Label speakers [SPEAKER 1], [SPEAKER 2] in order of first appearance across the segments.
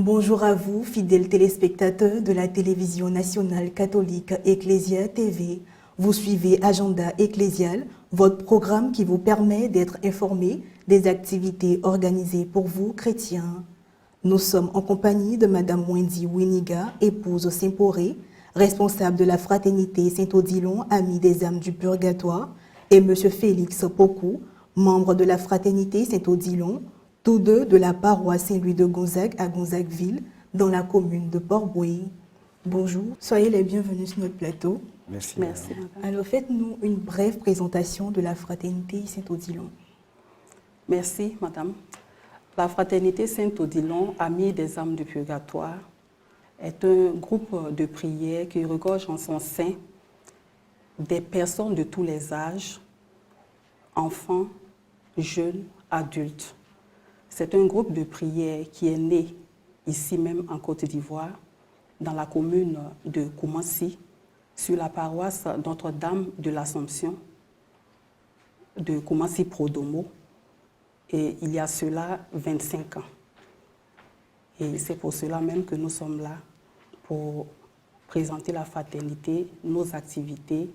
[SPEAKER 1] Bonjour à vous, fidèles téléspectateurs de la télévision nationale catholique Ecclesia TV. Vous suivez Agenda Ecclésial, votre programme qui vous permet d'être informé des activités organisées pour vous, chrétiens. Nous sommes en compagnie de Madame Wendy Winiga, épouse Saint-Poré, responsable de la fraternité Saint-Odilon, Amis des âmes du purgatoire, et Monsieur Félix Pocou, membre de la fraternité Saint-Odilon, tous deux de la paroisse Saint-Louis de Gonzague à Gonzagueville, dans la commune de Port-Bouilly. Bonjour, soyez les bienvenus sur notre plateau.
[SPEAKER 2] Merci.
[SPEAKER 3] Merci.
[SPEAKER 1] Alors faites-nous une brève présentation de la fraternité Saint-Odilon.
[SPEAKER 3] Merci, madame. La fraternité Saint-Odilon, Amis des âmes du purgatoire, est un groupe de prière qui regorge en son sein des personnes de tous les âges, enfants, jeunes, adultes. C'est un groupe de prière qui est né ici même en Côte d'Ivoire, dans la commune de Koumassi, sur la paroisse Notre-Dame de l'Assomption de Koumassi-Prodomo, et il y a cela 25 ans. Et c'est pour cela même que nous sommes là, pour présenter la fraternité, nos activités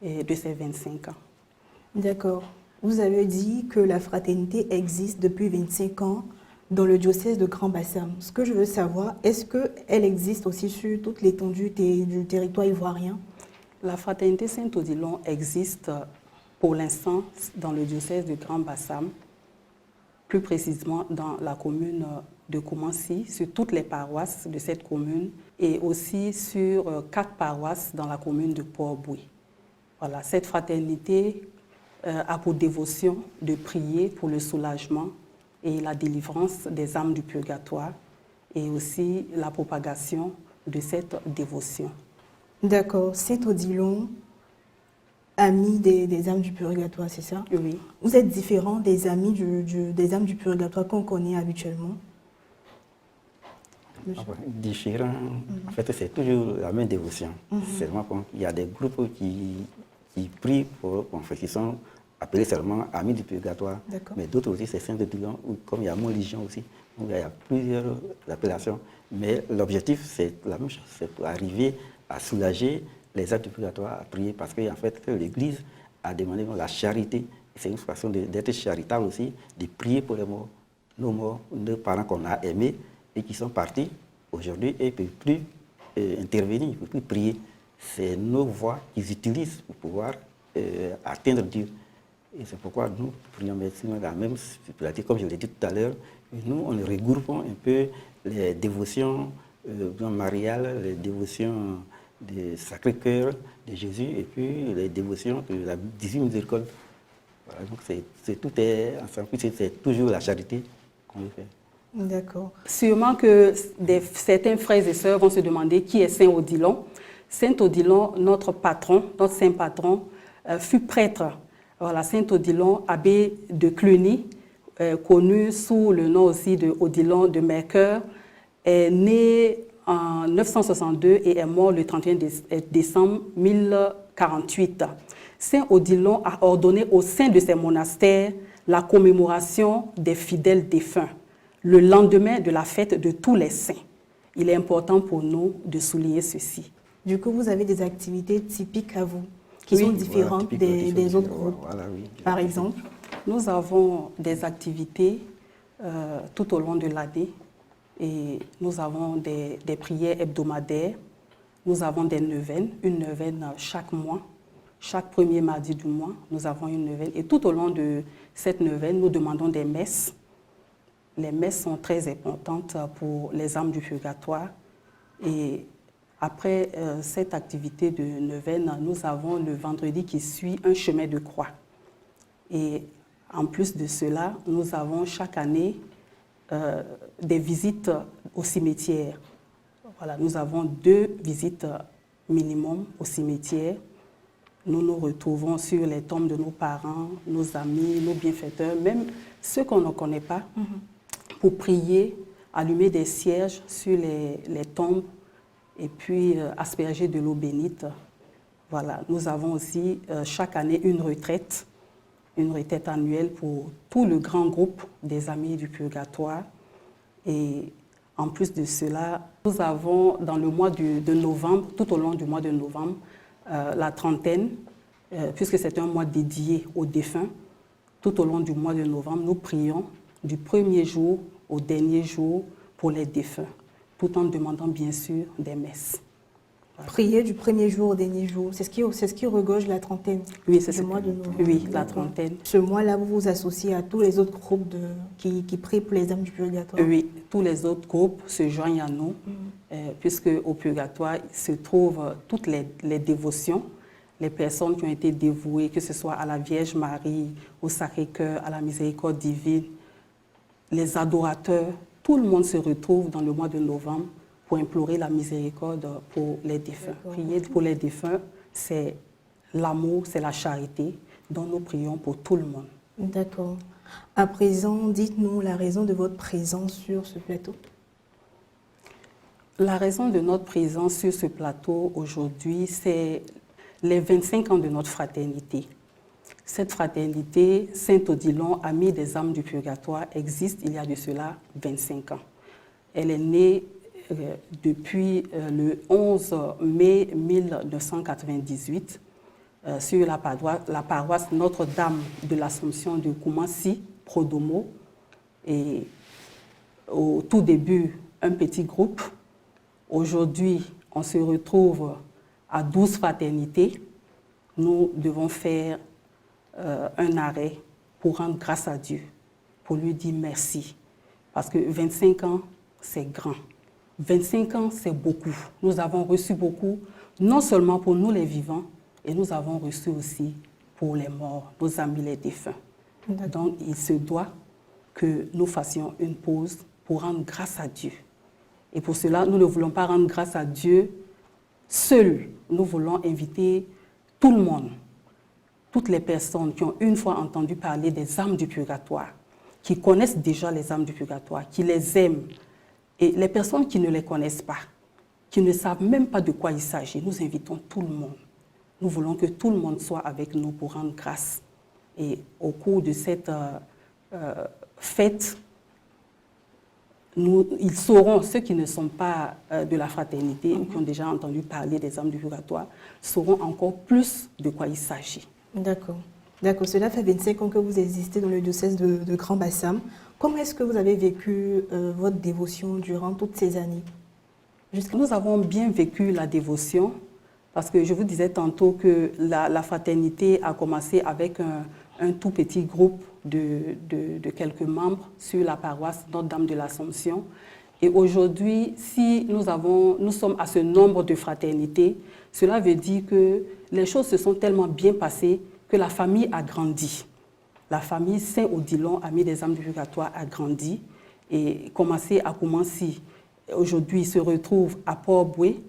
[SPEAKER 3] de ces 25 ans.
[SPEAKER 1] D'accord. Vous avez dit que la fraternité existe depuis 25 ans dans le diocèse de Grand-Bassam. Ce que je veux savoir, est-ce qu'elle existe aussi sur toute l'étendue du territoire ivoirien?
[SPEAKER 3] La fraternité Saint-Odilon existe pour l'instant dans le diocèse de Grand-Bassam, plus précisément dans la commune de Koumassi, sur toutes les paroisses de cette commune et aussi sur 4 paroisses dans la commune de Port-Bouilly. Voilà, cette fraternité a pour dévotion de prier pour le soulagement et la délivrance des âmes du purgatoire et aussi la propagation de cette dévotion.
[SPEAKER 1] D'accord. Saint-Odilon, amis des âmes du purgatoire, c'est ça?
[SPEAKER 3] Oui.
[SPEAKER 1] Vous êtes différent des amis des âmes du purgatoire qu'on connaît habituellement?
[SPEAKER 2] Différent, en fait, c'est toujours la même dévotion. Seulement qu'il y a des groupes qui prient pour, qui sont appelés seulement amis du purgatoire, mais d'autres aussi, c'est Saint-Odilon, comme il y a Montlégion aussi, donc il y a plusieurs appellations. Mais l'objectif, c'est la même chose, c'est pour arriver à soulager les âmes du purgatoire, à prier, parce qu'en fait, l'Église a demandé la charité. C'est une façon d'être charitable aussi, de prier pour les morts, nos morts, nos parents qu'on a aimés et qui sont partis aujourd'hui et ne peuvent plus intervenir, ne peuvent plus prier. C'est nos voix qu'ils utilisent pour pouvoir atteindre Dieu. Et c'est pourquoi nous prions la même spiritualité, comme je l'ai dit tout à l'heure. Nous, on regroupons un peu les dévotions mariales, les dévotions du Sacré-Cœur de Jésus et puis les dévotions de la Divine Miséricorde. Voilà, donc tout est ensemble, c'est toujours la charité qu'on veut faire.
[SPEAKER 1] D'accord.
[SPEAKER 3] Sûrement que certains frères et sœurs vont se demander qui est Saint-Odilon. Saint-Odilon, notre patron, notre saint patron, fut prêtre. Voilà, Saint-Odilon, abbé de Cluny, connu sous le nom aussi de Odilon de Mercœur, est né en 962 et est mort le 31 décembre 1048. Saint-Odilon a ordonné au sein de ses monastères la commémoration des fidèles défunts, le lendemain de la fête de tous les saints. Il est important pour nous de souligner ceci.
[SPEAKER 1] Du coup, vous avez des activités typiques à vous, qui sont différentes des autres groupes.
[SPEAKER 2] Voilà, oui.
[SPEAKER 1] Par exemple?
[SPEAKER 3] Nous avons des activités tout au long de l'année et nous avons des prières hebdomadaires, nous avons des neuvaines, une neuvaine chaque mois. Chaque premier mardi du mois, nous avons une neuvaine et tout au long de cette neuvaine, nous demandons des messes. Les messes sont très importantes pour les âmes du purgatoire et après cette activité de neuvaine, nous avons le vendredi qui suit un chemin de croix. Et en plus de cela, nous avons chaque année des visites au cimetière. Voilà, nous avons 2 visites minimum au cimetière. Nous nous retrouvons sur les tombes de nos parents, nos amis, nos bienfaiteurs, même ceux qu'on ne connaît pas, pour prier, allumer des cierges sur les tombes et puis asperger de l'eau bénite. Voilà, nous avons aussi chaque année une retraite annuelle pour tout le grand groupe des Amis du Purgatoire. Et En plus de cela, nous avons dans le mois de novembre, tout au long du mois de novembre, la trentaine, puisque c'est un mois dédié aux défunts. Tout au long du mois de novembre, nous prions du premier jour au dernier jour pour les défunts, tout en demandant bien sûr des messes. Voilà.
[SPEAKER 1] Prier du premier jour au dernier jour, c'est ce qui regorge la trentaine.
[SPEAKER 3] Oui, c'est
[SPEAKER 1] le mois de novembre.
[SPEAKER 3] Oui, la trentaine.
[SPEAKER 1] Ce mois-là, vous vous associez à tous les autres groupes qui prient pour les âmes du purgatoire.
[SPEAKER 3] Oui, tous les autres groupes se joignent à nous, puisque au purgatoire se trouvent toutes les dévotions, les personnes qui ont été dévouées, que ce soit à la Vierge Marie, au Sacré-Cœur, à la Miséricorde divine, les adorateurs, tout le monde se retrouve dans le mois de novembre pour implorer la miséricorde pour les défunts. Prier pour les défunts, c'est l'amour, c'est la charité, dont nous prions pour tout le monde.
[SPEAKER 1] D'accord. À présent, dites-nous la raison de votre présence sur ce plateau.
[SPEAKER 3] La raison de notre présence sur ce plateau aujourd'hui, c'est les 25 ans de notre fraternité. Cette fraternité, Saint-Odilon, Amis des âmes du purgatoire, existe il y a de cela 25 ans. Elle est née depuis le 11 mai 1998 sur la paroisse Notre-Dame de l'Assomption de Koumassi, Prodomo. Et au tout début, un petit groupe. Aujourd'hui, on se retrouve à 12 fraternités. Nous devons faire un arrêt pour rendre grâce à Dieu, pour lui dire merci. Parce que 25 ans, c'est grand. 25 ans, c'est beaucoup. Nous avons reçu beaucoup, non seulement pour nous les vivants, et nous avons reçu aussi pour les morts, nos amis les défunts. Donc, il se doit que nous fassions une pause pour rendre grâce à Dieu. Et pour cela, nous ne voulons pas rendre grâce à Dieu seuls. Nous voulons inviter tout le monde, toutes les personnes qui ont une fois entendu parler des âmes du purgatoire, qui connaissent déjà les âmes du purgatoire, qui les aiment, et les personnes qui ne les connaissent pas, qui ne savent même pas de quoi il s'agit, nous invitons tout le monde. Nous voulons que tout le monde soit avec nous pour rendre grâce. Et au cours de cette fête, ils sauront, ceux qui ne sont pas de la fraternité, qui ont déjà entendu parler des âmes du purgatoire, sauront encore plus de quoi il s'agit.
[SPEAKER 1] D'accord. D'accord. Cela fait 25 ans que vous existez dans le diocèse de Grand Bassam. Comment est-ce que vous avez vécu votre dévotion durant toutes ces années?
[SPEAKER 3] Nous avons bien vécu la dévotion parce que je vous disais tantôt que la fraternité a commencé avec un tout petit groupe de quelques membres sur la paroisse Notre-Dame de l'Assomption. Et aujourd'hui, si nous sommes à ce nombre de fraternités, cela veut dire que les choses se sont tellement bien passées que la famille a grandi. La famille Saint-Odilon, Amis des âmes du purgatoire, a grandi et commencé à Koumassi. Aujourd'hui, se retrouve à Port-Boué,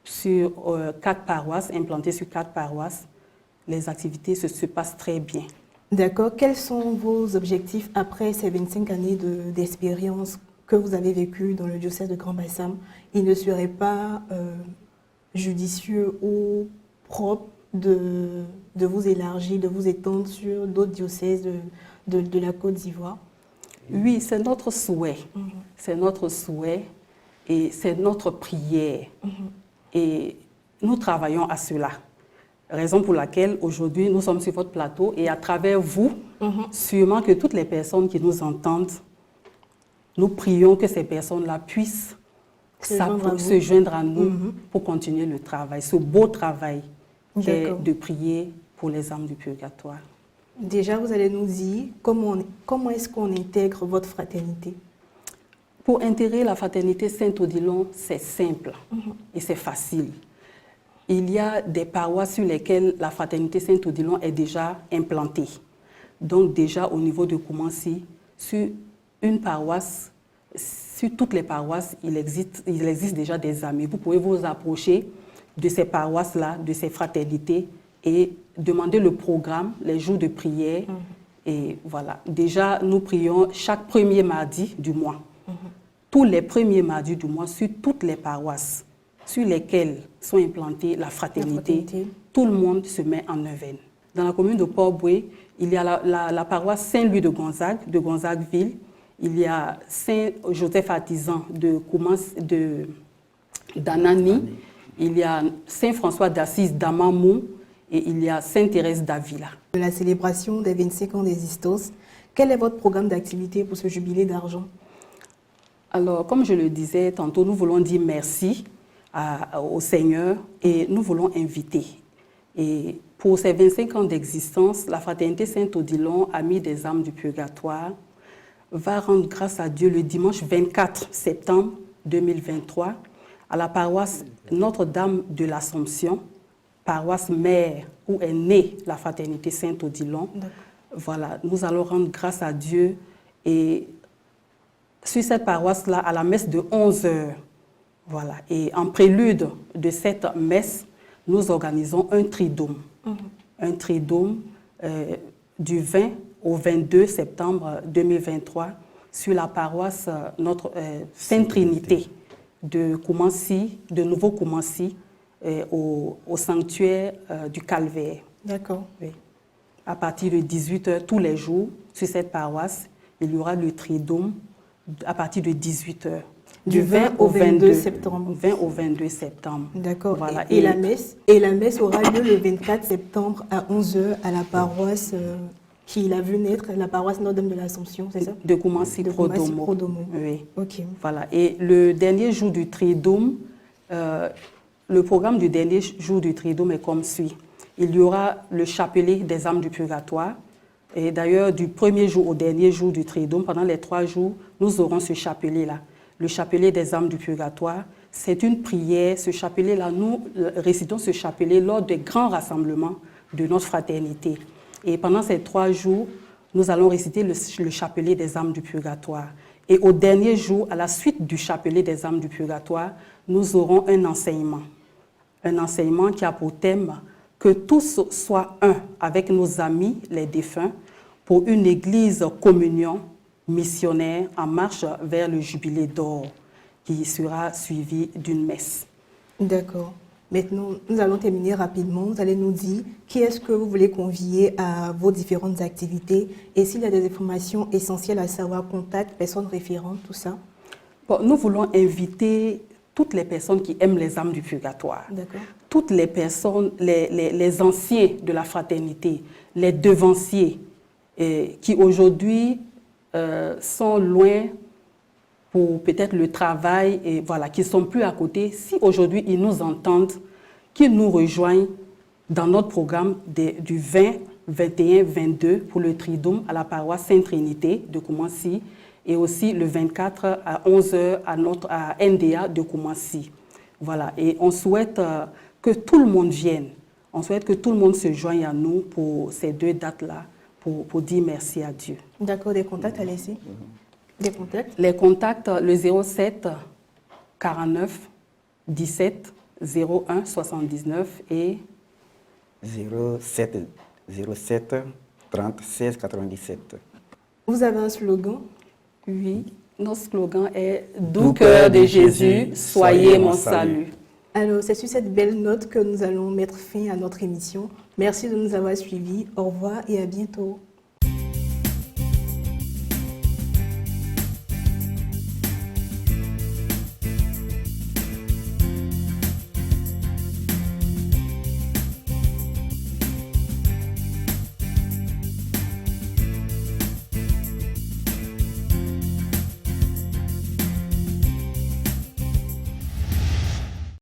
[SPEAKER 3] sur 4 paroisses, implantées sur 4 paroisses. Les activités se passent très bien.
[SPEAKER 1] D'accord. Quels sont vos objectifs après ces 25 années d'expérience que vous avez vécues dans le diocèse de Grand Bassam? Il ne serait pas judicieux ou propre de vous élargir, de vous étendre sur d'autres diocèses de la Côte d'Ivoire?
[SPEAKER 3] Oui, c'est notre souhait. C'est notre souhait et c'est notre prière. Et nous travaillons à cela. Raison pour laquelle aujourd'hui nous sommes sur votre plateau et à travers vous, sûrement que toutes les personnes qui nous entendent, nous prions que ces personnes-là puissent se joindre à nous pour continuer le travail, ce beau travail de prier pour les âmes du purgatoire.
[SPEAKER 1] Déjà, vous allez nous dire comment est-ce qu'on intègre votre fraternité?
[SPEAKER 3] Pour intégrer la fraternité Saint-Odilon, c'est simple et c'est facile. Il y a des paroisses sur lesquelles la fraternité Saint-Odilon est déjà implantée. Donc déjà au niveau de Koumassi, sur une paroisse, sur toutes les paroisses, il existe déjà des amis. Vous pouvez vous approcher de ces paroisses-là, de ces fraternités et demander le programme, les jours de prière. Et voilà, déjà nous prions chaque premier mardi du mois. Tous les premiers mardis du mois sur toutes les paroisses sur lesquelles sont implantées la fraternité, tout le monde se met en neuvaine. Dans la commune de Port-Boué, il y a la paroisse Saint-Louis de Gonzague-Ville, il y a Saint-Joseph Artisan d'Anani, il y a Saint-François d'Assise d'Amamou et il y a Sainte-Thérèse d'Avila.
[SPEAKER 1] De la célébration des 25 ans d'existence, quel est votre programme d'activité pour ce jubilé d'argent?
[SPEAKER 3] Alors, comme je le disais tantôt, nous voulons dire merci au Seigneur et nous voulons inviter. Et pour ces 25 ans d'existence, la Fraternité Saint-Odilon, Amis des âmes du purgatoire, va rendre grâce à Dieu le dimanche 24 septembre 2023 à la paroisse Notre-Dame de l'Assomption, paroisse mère où est née la Fraternité Saint-Odilon. Voilà, nous allons rendre grâce à Dieu et sur cette paroisse-là, à la messe de 11h, voilà. Et en prélude de cette messe, nous organisons un tridôme. Un tridôme du 20 au 22 septembre 2023 sur la paroisse Sainte Trinité de Koumansi, de Nouveau-Koumansi, au sanctuaire du Calvaire.
[SPEAKER 1] D'accord.
[SPEAKER 3] Oui. À partir de 18h tous les jours, sur cette paroisse, il y aura le tridôme à partir de 18h.
[SPEAKER 1] Du 20 au 22 septembre.
[SPEAKER 3] 20 au 22 septembre.
[SPEAKER 1] D'accord.
[SPEAKER 3] Voilà.
[SPEAKER 1] Et la messe aura lieu le 24 septembre à 11h à la paroisse qui l'a vu naître, la paroisse Notre-Dame de l'Assomption, c'est ça?
[SPEAKER 3] De Koumansi Prodomo. Oui.
[SPEAKER 1] Ok.
[SPEAKER 3] Voilà. Et le dernier jour du tridôme, le programme du dernier jour du tridôme est comme suit. Il y aura le chapelet des âmes du purgatoire. Et d'ailleurs, du premier jour au dernier jour du tridôme, pendant les 3 jours, nous aurons ce chapelet-là. Le chapelet des âmes du purgatoire, c'est une prière. Ce chapelet-là, nous récitons ce chapelet lors des grands rassemblements de notre fraternité. Et pendant ces 3 jours, nous allons réciter le chapelet des âmes du purgatoire. Et au dernier jour, à la suite du chapelet des âmes du purgatoire, nous aurons un enseignement. Un enseignement qui a pour thème que tous soient un avec nos amis, les défunts, pour une église communion missionnaire en marche vers le jubilé d'or, qui sera suivi d'une messe.
[SPEAKER 1] D'accord. Maintenant, nous allons terminer rapidement. Vous allez nous dire qui est-ce que vous voulez convier à vos différentes activités et s'il y a des informations essentielles à savoir, contact, personnes référentes, tout ça.
[SPEAKER 3] Bon, nous voulons inviter toutes les personnes qui aiment les âmes du purgatoire.
[SPEAKER 1] D'accord.
[SPEAKER 3] Toutes les personnes, les anciens de la fraternité, les devanciers, qui aujourd'hui sont loin pour peut-être le travail, et voilà, qui ne sont plus à côté. Si aujourd'hui ils nous entendent, qu'ils nous rejoignent dans notre programme du 20, 21, 22 pour le tridôme à la paroisse Sainte Trinité de Koumansi et aussi le 24 à 11h à NDA de Koumansi. Voilà, et on souhaite que tout le monde vienne. On souhaite que tout le monde se joigne à nous pour ces 2 dates-là, pour dire merci à Dieu.
[SPEAKER 1] D'accord, des contacts à laisser? Des contacts?
[SPEAKER 3] Les contacts, le 07 49 17 01 79 et
[SPEAKER 2] 07 30 16 97.
[SPEAKER 1] Vous avez un slogan?
[SPEAKER 3] Oui, notre slogan est « Doux cœur de Jésus, soyez mon salut ».
[SPEAKER 1] Alors, c'est sur cette belle note que nous allons mettre fin à notre émission. Merci de nous avoir suivis. Au revoir et à bientôt.